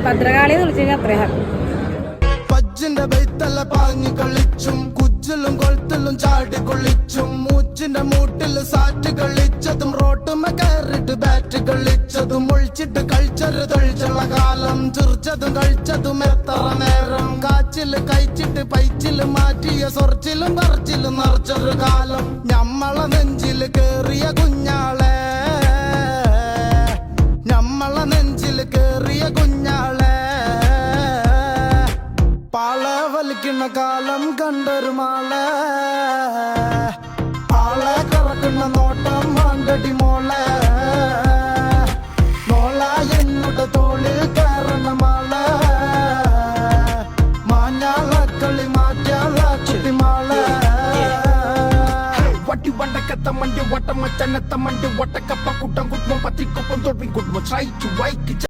ഭദ്രകാളി എന്ന് വിളിച്ചു കഴിഞ്ഞാൽ അത്രയും ഹാപ്പി. പജ്ജിന്റെ ബൈത്തല്ല പാഞ്ഞു കളിച്ചും കുജ്ജിലും കൊളുത്തിലും ചാടി കൊള്ളിച്ചും മൂച്ചിന്റെ മൂട്ടിൽ സാറ്റ് കളിച്ചതും റോട്ടുമ കയറിട്ട് ബാറ്റ് കളിച്ചതും ഒളിച്ചിട്ട് കളിച്ചൊരു തൊഴിച്ചുള്ള കാലം ചിറിച്ചതും കഴിച്ചതും എത്ര നേരം കാച്ചില് കഴിച്ചിട്ട് പൈച്ചില് മാറ്റിയ സൊറച്ചിലും പറിച്ചിലും നിറച്ചൊരു കാലം ഞമ്മളെ നെഞ്ചില് കേറിയ കുഞ്ഞാളെ ഞമ്മളെ നെഞ്ചില് കേറിയ കുഞ്ഞാളെ പാള വലിക്കുന്ന കാലം കണ്ടൊരു മാളെ ആളെ കറക്കുന്ന നോട്ടം മാങ്കടി മോളെ മോള എന്നോട് തോളിൽ കയറുന്ന മാളെ മാഞ്ഞാളക്കളി മാറ്റാള കുട്ടി മാളെ വട്ടി വണ്ടക്കത്ത മണ്ടി വട്ടമച്ചനത്ത മണ്ടി വട്ടക്കപ്പ കൂട്ടം കുടുംബം പത്തിക്കൊപ്പം തൊട്ടി കുടുംബം ട്രൈ ടു വൈക്ക്